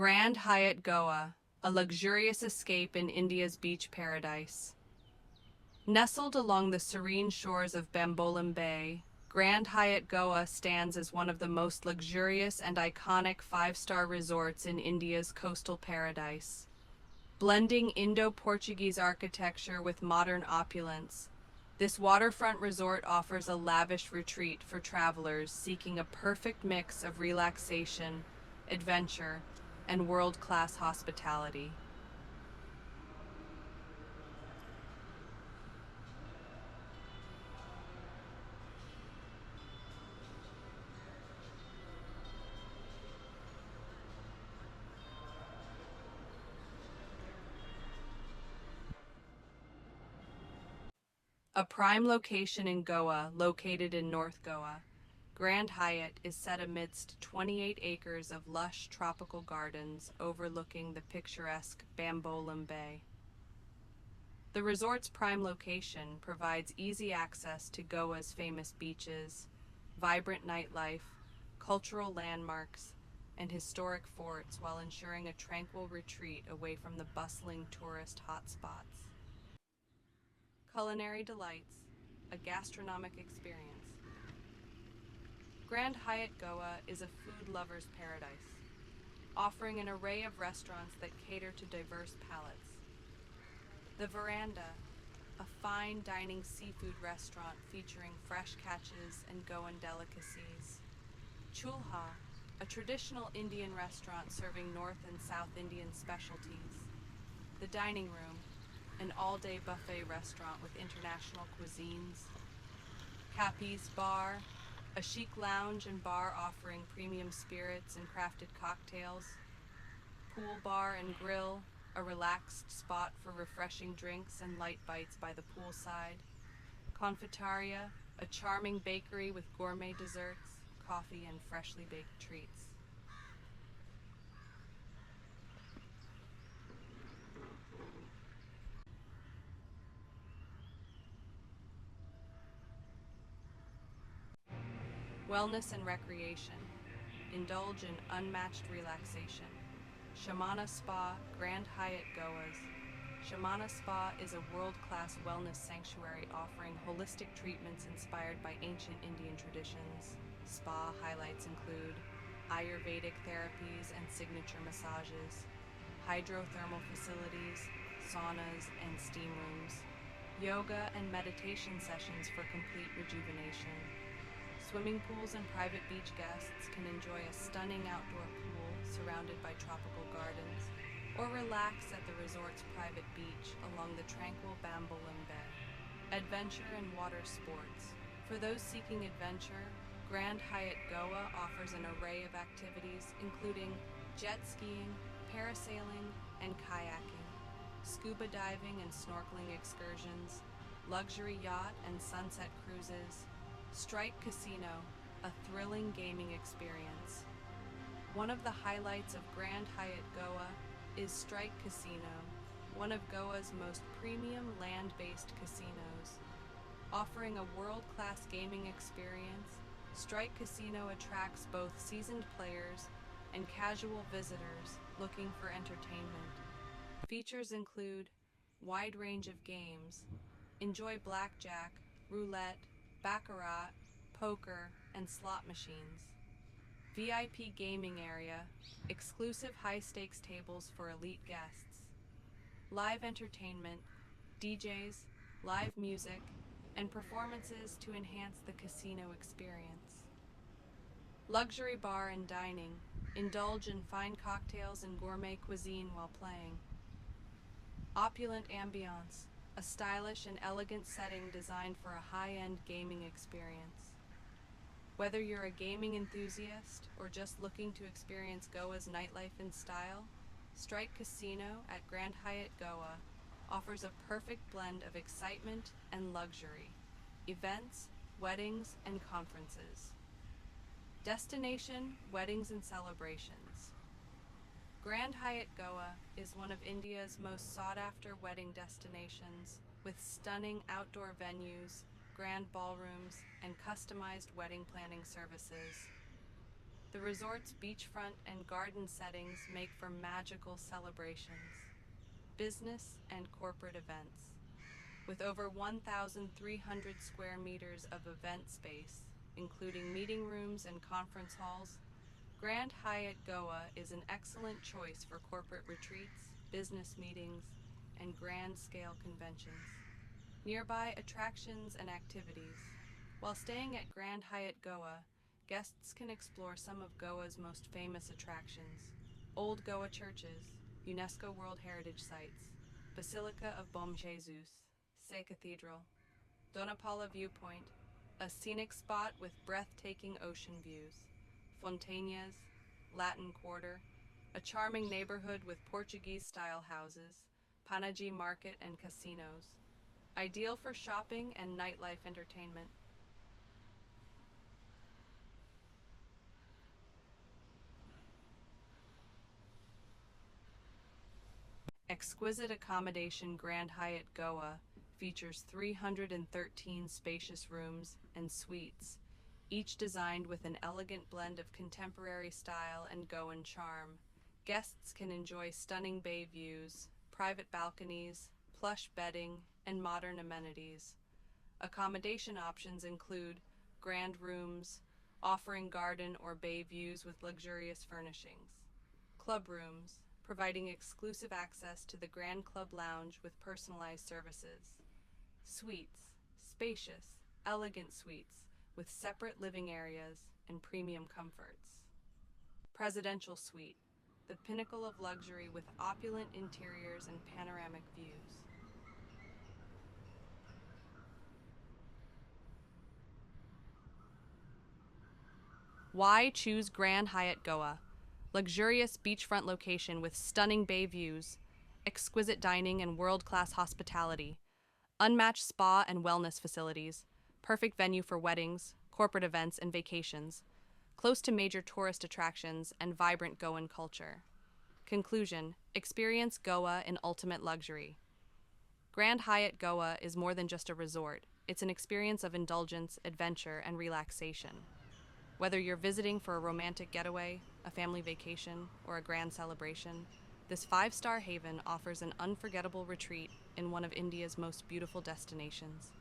Grand Hyatt Goa, a luxurious escape in India's beach paradise. Nestled along the serene shores of Bambolim Bay, Grand Hyatt Goa stands as one of the most luxurious and iconic five-star resorts in India's coastal paradise. Blending Indo-Portuguese architecture with modern opulence, this waterfront resort offers a lavish retreat for travelers seeking a perfect mix of relaxation, adventure, and world-class hospitality. A prime location in Goa, located in North Goa, Grand Hyatt is set amidst 28 acres of lush tropical gardens overlooking the picturesque Bambolim Bay. The resort's prime location provides easy access to Goa's famous beaches, vibrant nightlife, cultural landmarks, and historic forts while ensuring a tranquil retreat away from the bustling tourist hotspots. Culinary delights, a gastronomic experience. Grand Hyatt Goa is a food lover's paradise, offering an array of restaurants that cater to diverse palates. The Veranda, a fine dining seafood restaurant featuring fresh catches and Goan delicacies. Chulha, a traditional Indian restaurant serving North and South Indian specialties. The Dining Room, an all-day buffet restaurant with international cuisines. Capi's Bar, a chic lounge and bar offering premium spirits and crafted cocktails. Pool Bar and Grill, a relaxed spot for refreshing drinks and light bites by the poolside. Confeitaria, a charming bakery with gourmet desserts, coffee, and freshly baked treats. Wellness and recreation. Indulge in unmatched relaxation. Shamana Spa, Grand Hyatt Goa's. Shamana Spa is a world-class wellness sanctuary offering holistic treatments inspired by ancient Indian traditions. Spa highlights include Ayurvedic therapies and signature massages, hydrothermal facilities, saunas, and steam rooms, yoga and meditation sessions for complete rejuvenation. Swimming pools and private beach guests can enjoy a stunning outdoor pool surrounded by tropical gardens, or relax at the resort's private beach along the tranquil Bambolim Bay. Adventure and water sports. For those seeking adventure, Grand Hyatt Goa offers an array of activities including jet skiing, parasailing, and kayaking, scuba diving and snorkeling excursions, luxury yacht and sunset cruises, Strike Casino, a thrilling gaming experience. One of the highlights of Grand Hyatt Goa is Strike Casino, one of Goa's most premium land-based casinos. Offering a world-class gaming experience, Strike Casino attracts both seasoned players and casual visitors looking for entertainment. Features include wide range of games. Enjoy blackjack, roulette, baccarat, poker, and slot machines. VIP gaming area, exclusive high-stakes tables for elite guests. Live entertainment, DJs, live music, and performances to enhance the casino experience. Luxury bar and dining, indulge in fine cocktails and gourmet cuisine while playing. Opulent ambiance, a stylish and elegant setting designed for a high-end gaming experience. Whether you're a gaming enthusiast or just looking to experience Goa's nightlife in style, Strike Casino at Grand Hyatt Goa offers a perfect blend of excitement and luxury, events, weddings, and conferences. Destination, weddings and celebrations. Grand Hyatt Goa is one of India's most sought-after wedding destinations, with stunning outdoor venues, grand ballrooms, and customized wedding planning services. The resort's beachfront and garden settings make for magical celebrations, business and corporate events. With over 1,300 square meters of event space, including meeting rooms and conference halls, Grand Hyatt Goa is an excellent choice for corporate retreats, business meetings, and grand-scale conventions. Nearby attractions and activities. While staying at Grand Hyatt Goa, guests can explore some of Goa's most famous attractions: Old Goa churches, UNESCO World Heritage Sites, Basilica of Bom Jesus, Sé Cathedral, Donapala Viewpoint, a scenic spot with breathtaking ocean views, Fontainhas, Latin Quarter, a charming neighborhood with Portuguese-style houses, Panaji Market and casinos, ideal for shopping and nightlife entertainment. Exquisite Accommodation Grand Hyatt Goa features 313 spacious rooms and suites, each designed with an elegant blend of contemporary style and Goan charm. Guests can enjoy stunning bay views, private balconies, plush bedding, and modern amenities. Accommodation options include grand rooms, offering garden or bay views with luxurious furnishings; club rooms, providing exclusive access to the Grand Club Lounge with personalized services; suites, spacious, elegant suites with separate living areas and premium comforts; presidential suite, the pinnacle of luxury with opulent interiors and panoramic views. Why choose Grand Hyatt Goa? Luxurious beachfront location with stunning bay views, exquisite dining and world-class hospitality, unmatched spa and wellness facilities, perfect venue for weddings, corporate events, and vacations, close to major tourist attractions and vibrant Goan culture. Conclusion: experience Goa in ultimate luxury. Grand Hyatt Goa is more than just a resort. It's an experience of indulgence, adventure, and relaxation. Whether you're visiting for a romantic getaway, a family vacation, or a grand celebration, this five-star haven offers an unforgettable retreat in one of India's most beautiful destinations.